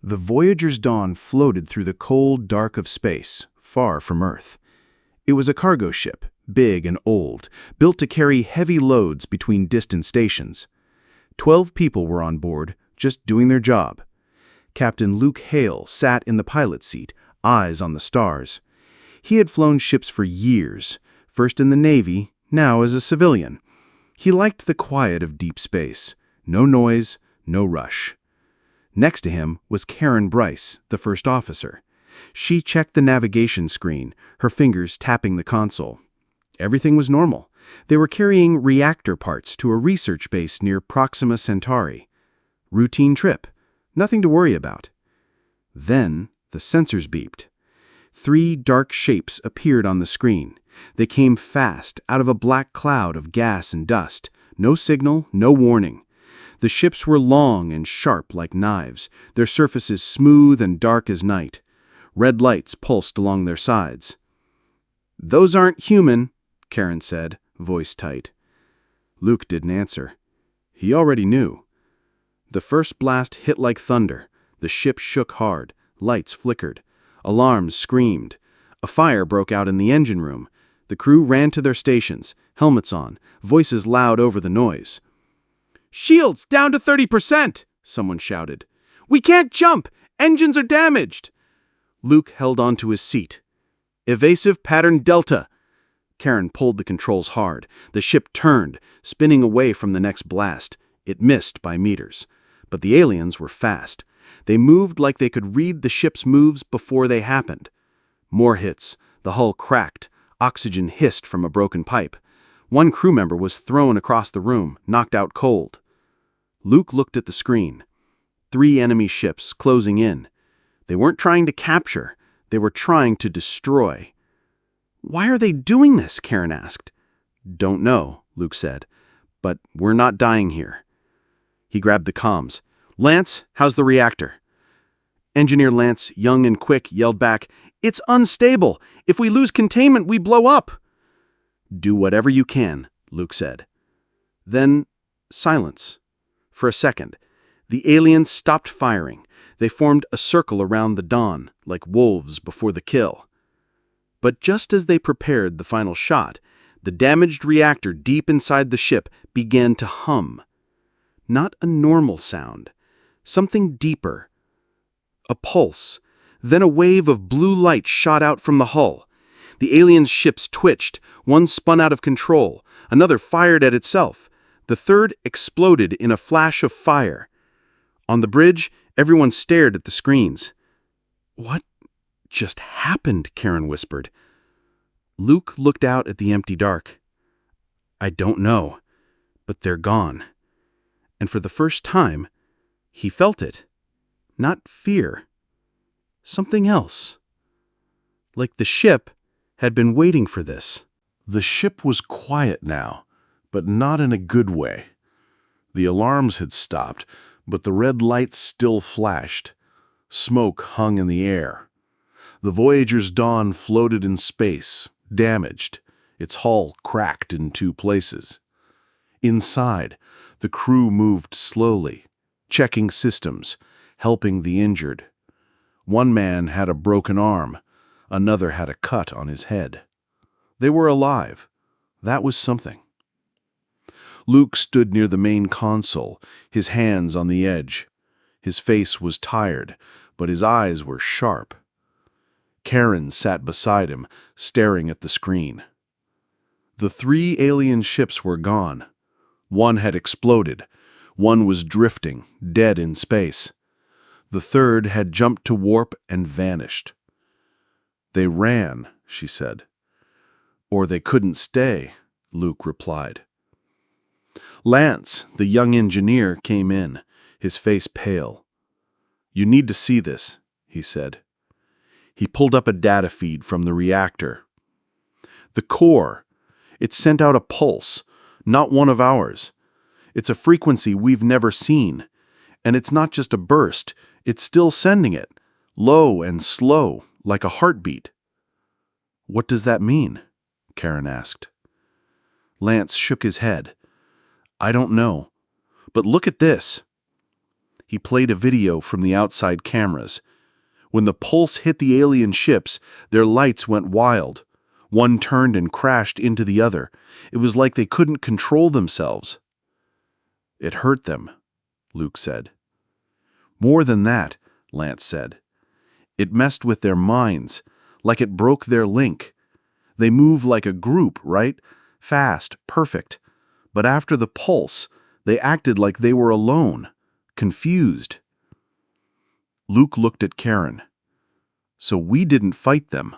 The Voyager's dawn floated through the cold dark of space, far from Earth. It was a cargo ship, big and old, built to carry heavy loads between distant stations. 12 people were on board, just doing their job. Captain Luke Hale sat in the pilot's seat, eyes on the stars. He had flown ships for years, first in the Navy, now as a civilian. He liked the quiet of deep space. No noise, no rush. Next to him was Karen Bryce, the first officer. She checked the navigation screen, her fingers tapping the console. Everything was normal. They were carrying reactor parts to a research base near Proxima Centauri. Routine trip. Nothing to worry about. Then the sensors beeped. 3 dark shapes appeared on the screen. They came fast, out of a black cloud of gas and dust. No signal, no warning. The ships were long and sharp like knives, their surfaces smooth and dark as night. Red lights pulsed along their sides. "Those aren't human," Karen said, voice tight. Luke didn't answer. He already knew. The first blast hit like thunder. The ship shook hard. Lights flickered. Alarms screamed. A fire broke out in the engine room. The crew ran to their stations, helmets on, voices loud over the noise. "Shields down to 30%!" someone shouted. "We can't jump! Engines are damaged!" Luke held on to his seat. "Evasive pattern Delta." Karen pulled the controls hard. The ship turned, spinning away from the next blast. It missed by meters. But the aliens were fast. They moved like they could read the ship's moves before they happened. More hits. The hull cracked. Oxygen hissed from a broken pipe. One crew member was thrown across the room, knocked out cold. Luke looked at the screen. 3 enemy ships closing in. They weren't trying to capture. They were trying to destroy. "Why are they doing this?" Karen asked. "Don't know," Luke said. "But we're not dying here." He grabbed the comms. "Lance, how's the reactor?" Engineer Lance, young and quick, yelled back, "It's unstable. If we lose containment, we blow up." "Do whatever you can," Luke said. Then, silence. For a second, the aliens stopped firing. They formed a circle around the dawn, like wolves before the kill. But just as they prepared the final shot, the damaged reactor deep inside the ship began to hum. Not a normal sound. Something deeper. A pulse. Then a wave of blue light shot out from the hull. The aliens' ships twitched. One spun out of control. Another fired at itself. The third exploded in a flash of fire. On the bridge, everyone stared at the screens. "What just happened?" Karen whispered. Luke looked out at the empty dark. "I don't know, but they're gone." And for the first time, he felt it. Not fear. Something else. Like the ship had been waiting for this. The ship was quiet now, but not in a good way. The alarms had stopped, but the red lights still flashed. Smoke hung in the air. The Voyager's dawn floated in space, damaged, its hull cracked in 2 places. Inside, the crew moved slowly, checking systems, helping the injured. One man had a broken arm, another had a cut on his head. They were alive. That was something. Luke stood near the main console, his hands on the edge. His face was tired, but his eyes were sharp. Karen sat beside him, staring at the screen. The 3 alien ships were gone. One had exploded. One was drifting, dead in space. The third had jumped to warp and vanished. "They ran," she said. "Or they couldn't stay," Luke replied. Lance, the young engineer, came in, his face pale. "You need to see this," he said. He pulled up a data feed from the reactor. "The core, it sent out a pulse, not one of ours. It's a frequency we've never seen. And it's not just a burst, it's still sending it, low and slow, like a heartbeat." "What does that mean?" Karen asked. Lance shook his head. "I don't know. But look at this." He played a video from the outside cameras. When the pulse hit the alien ships, their lights went wild. One turned and crashed into the other. It was like they couldn't control themselves. "It hurt them," Luke said. "More than that," Lance said. "It messed with their minds, like it broke their link. They move like a group, right? Fast, perfect. But after the pulse, they acted like they were alone, confused." Luke looked at Karen. "So we didn't fight them.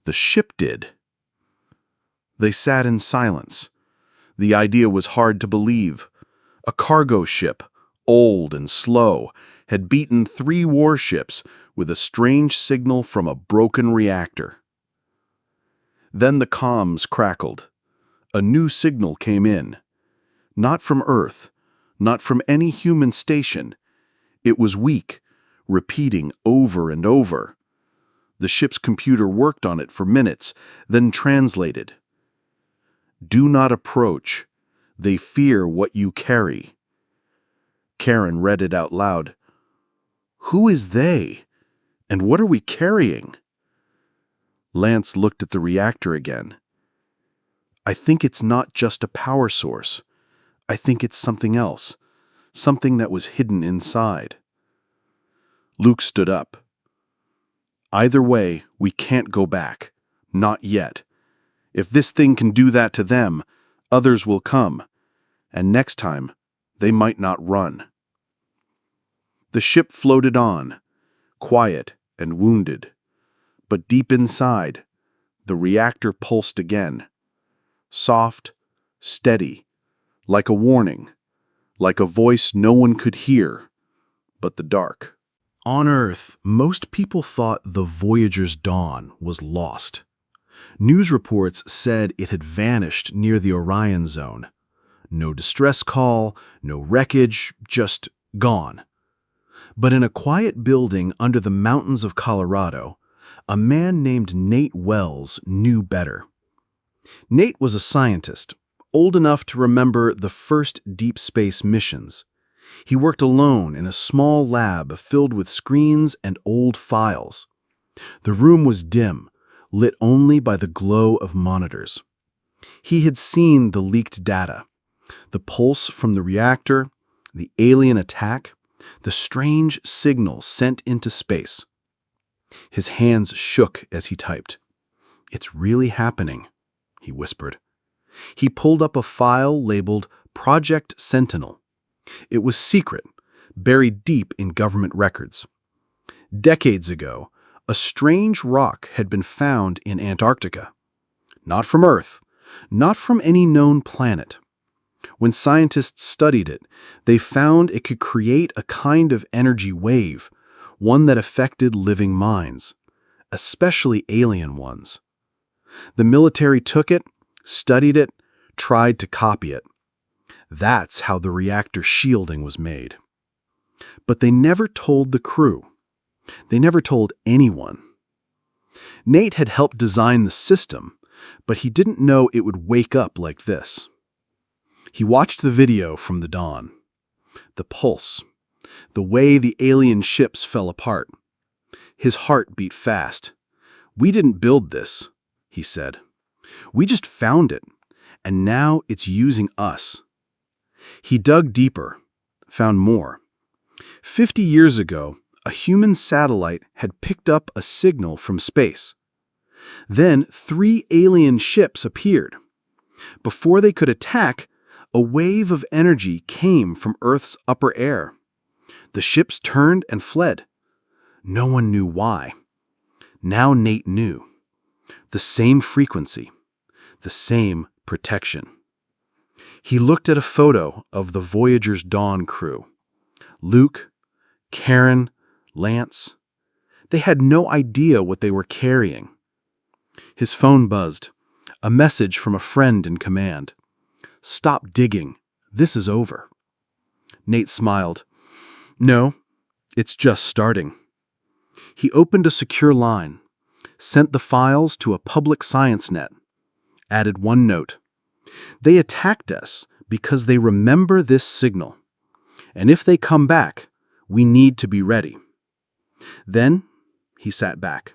The ship did." They sat in silence. The idea was hard to believe. A cargo ship, old and slow, had beaten 3 warships with a strange signal from a broken reactor. Then the comms crackled. A new signal came in. Not from Earth, not from any human station. It was weak, repeating over and over. The ship's computer worked on it for minutes, then translated. "Do not approach. They fear what you carry." Karen read it out loud. "Who is they? And what are we carrying?" Lance looked at the reactor again. "I think it's not just a power source. I think it's something else, something that was hidden inside." Luke stood up. "Either way, we can't go back. Not yet. If this thing can do that to them, others will come. And next time, they might not run." The ship floated on, quiet and wounded. But deep inside, the reactor pulsed again. Soft, steady, like a warning, like a voice no one could hear, but the dark. On Earth, most people thought the Voyager's dawn was lost. News reports said it had vanished near the Orion Zone. No distress call, no wreckage, just gone. But in a quiet building under the mountains of Colorado, a man named Nate Wells knew better. Nate was a scientist, old enough to remember the first deep space missions. He worked alone in a small lab filled with screens and old files. The room was dim, lit only by the glow of monitors. He had seen the leaked data, the pulse from the reactor, the alien attack, the strange signal sent into space. His hands shook as he typed. "It's really happening," he whispered. He pulled up a file labeled Project Sentinel. It was secret, buried deep in government records. Decades ago, a strange rock had been found in Antarctica. Not from Earth, not from any known planet. When scientists studied it, they found it could create a kind of energy wave, one that affected living minds, especially alien ones. The military took it, studied it, tried to copy it. That's how the reactor shielding was made. But they never told the crew. They never told anyone. Nate had helped design the system, but he didn't know it would wake up like this. He watched the video from the dawn. The pulse. The way the alien ships fell apart. His heart beat fast. "We didn't build this," he said. "We just found it, and now it's using us." He dug deeper, found more. 50 years ago, a human satellite had picked up a signal from space. Then 3 alien ships appeared. Before they could attack, a wave of energy came from Earth's upper air. The ships turned and fled. No one knew why. Now Nate knew. The same frequency, the same protection. He looked at a photo of the Voyager's Dawn crew. Luke, Karen, Lance. They had no idea what they were carrying. His phone buzzed. A message from a friend in command. "Stop digging. This is over." Nate smiled. "No, it's just starting." He opened a secure line, sent the files to a public science net, added one note. "They attacked us because they remember this signal. And if they come back, We need to be ready." Then he sat back.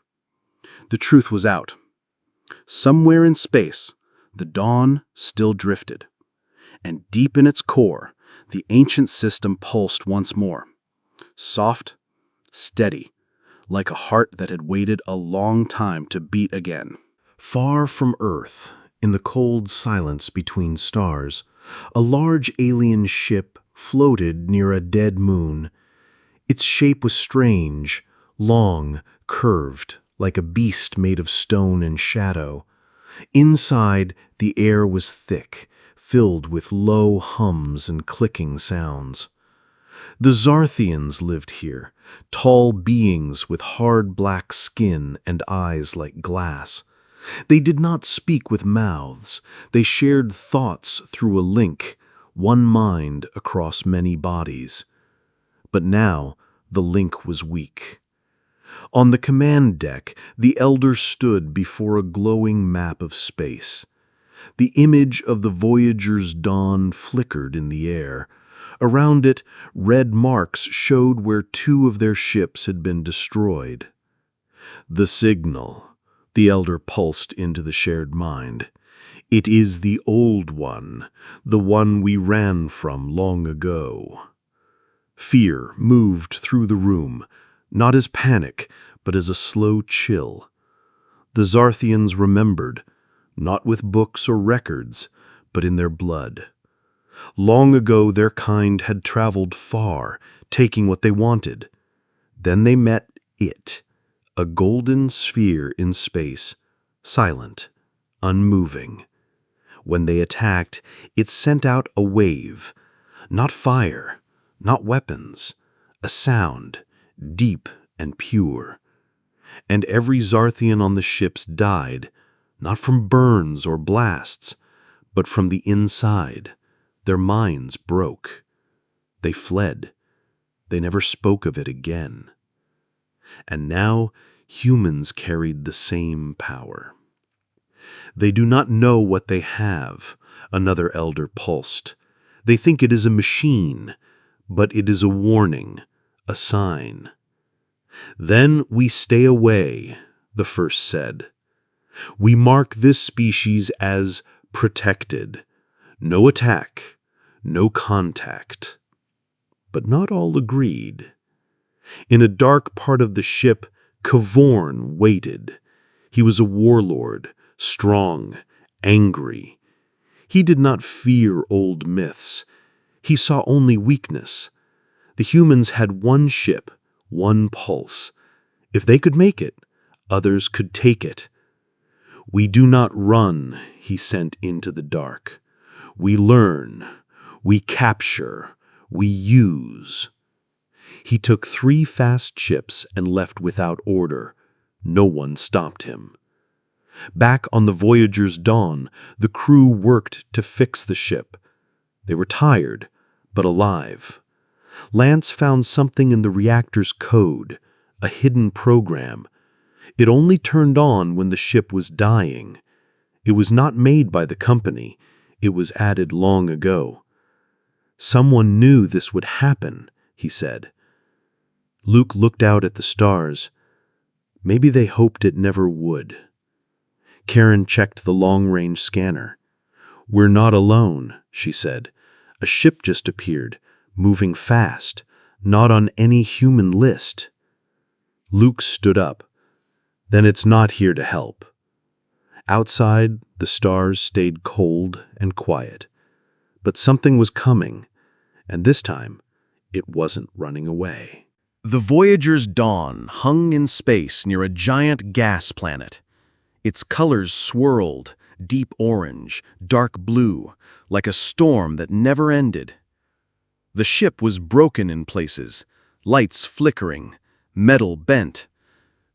The truth was out. Somewhere in space, the dawn still drifted. And deep in its core, the ancient system pulsed once more. Soft, steady, like a heart that had waited a long time to beat again. Far from Earth, in the cold silence between stars, a large alien ship floated near a dead moon. Its shape was strange, long, curved, like a beast made of stone and shadow. Inside, the air was thick, filled with low hums and clicking sounds. The Zarthians lived here, tall beings with hard black skin and eyes like glass. They did not speak with mouths. They shared thoughts through a link, one mind across many bodies. But now the link was weak. On the command deck, the Elder stood before a glowing map of space. The image of the Voyager's dawn flickered in the air. Around it, red marks showed where two of their ships had been destroyed. "The signal," the Elder pulsed into the shared mind. "It is the old one, the one we ran from long ago." Fear moved through the room, not as panic, but as a slow chill. The Zarthians remembered, not with books or records, but in their blood. Long ago their kind had traveled far, taking what they wanted. Then they met it, a golden sphere in space, silent, unmoving. When they attacked, it sent out a wave, not fire, not weapons, a sound, deep and pure. And every Zarthian on the ships died, not from burns or blasts, but from the inside. Their minds broke. They fled. They never spoke of it again. And now humans carried the same power. "They do not know what they have," another Elder pulsed. "They think it is a machine, but it is a warning, a sign." "Then we stay away," the first said. "We mark this species as protected. No attack, no contact." But not all agreed. In a dark part of the ship, Kavorn waited. He was a warlord, strong, angry. He did not fear old myths. He saw only weakness. The humans had one ship, one pulse. If they could make it, others could take it. "We do not run," he sent into the dark. "We learn, we capture, we use." He took 3 fast ships and left without order. No one stopped him. Back on the Voyager's dawn, the crew worked to fix the ship. They were tired, but alive. Lance found something in the reactor's code, a hidden program. It only turned on when the ship was dying. It was not made by the company. It was added long ago. "Someone knew this would happen," he said. Luke looked out at the stars. Maybe they hoped it never would. Karen checked the long-range scanner. "We're not alone," she said. "A ship just appeared, moving fast, not on any human list." Luke stood up. "Then it's not here to help." Outside, the stars stayed cold and quiet. But something was coming, and this time, it wasn't running away. The Voyager's dawn hung in space near a giant gas planet. Its colors swirled, deep orange, dark blue, like a storm that never ended. The ship was broken in places, lights flickering, metal bent.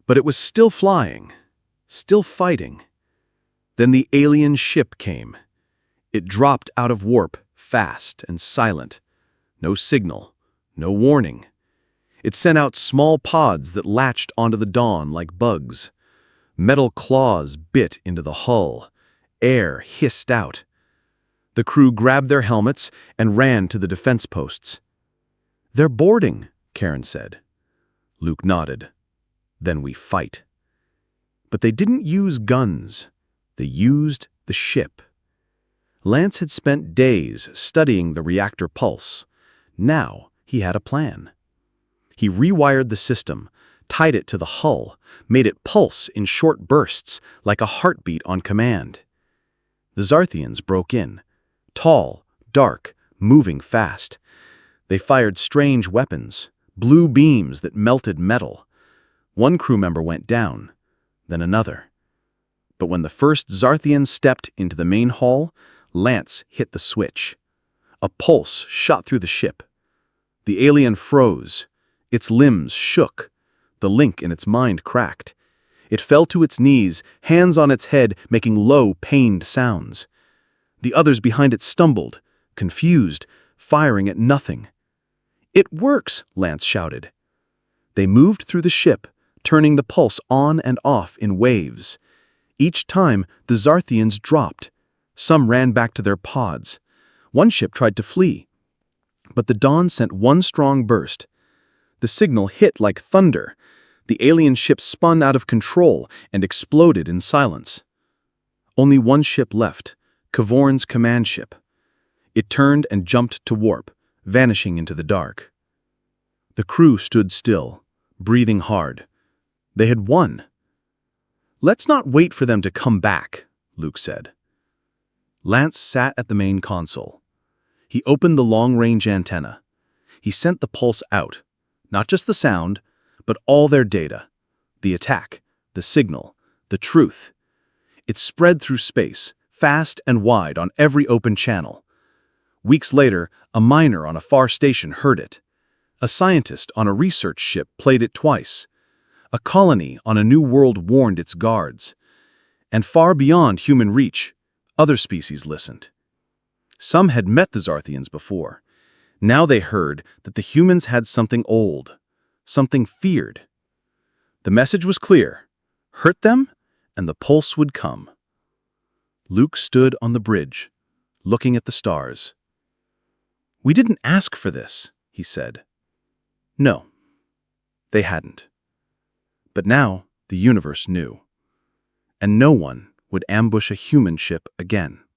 But it was still flying, still fighting. Then the alien ship came. It dropped out of warp, fast and silent. No signal, no warning. It sent out small pods that latched onto the dawn like bugs. Metal claws bit into the hull. Air hissed out. The crew grabbed their helmets and ran to the defense posts. "They're boarding," Karen said. Luke nodded. Then we fight. But they didn't use guns. They used the ship. Lance had spent days studying the reactor pulse. Now he had a plan. He rewired the system, tied it to the hull, made it pulse in short bursts like a heartbeat on command. The Zarthians broke in. Tall, dark, moving fast. They fired strange weapons, blue beams that melted metal. One crew member went down, then another. But when the first Zarthian stepped into the main hall, Lance hit the switch. A pulse shot through the ship. The alien froze. Its limbs shook. The link in its mind cracked. It fell to its knees, hands on its head, making low, pained sounds. The others behind it stumbled, confused, firing at nothing. "It works!" Lance shouted. They moved through the ship, turning the pulse on and off in waves. Each time, the Zarthians dropped. Some ran back to their pods. One ship tried to flee. But the dawn sent one strong burst. The signal hit like thunder. The alien ship spun out of control and exploded in silence. Only one ship left, Kavorn's command ship. It turned and jumped to warp, vanishing into the dark. The crew stood still, breathing hard. They had won. "Let's not wait for them to come back," Luke said. Lance sat at the main console. He opened the long-range antenna. He sent the pulse out, not just the sound, but all their data. The attack, the signal, the truth. It spread through space, fast and wide on every open channel. Weeks later, a miner on a far station heard it. A scientist on a research ship played it twice. A colony on a new world warned its guards. And far beyond human reach, other species listened. Some had met the Zarthians before. Now they heard that the humans had something old, something feared. The message was clear. Hurt them, and the pulse would come. Luke stood on the bridge, looking at the stars. "We didn't ask for this," he said. No, they hadn't. But now the universe knew. And no one would ambush a human ship again.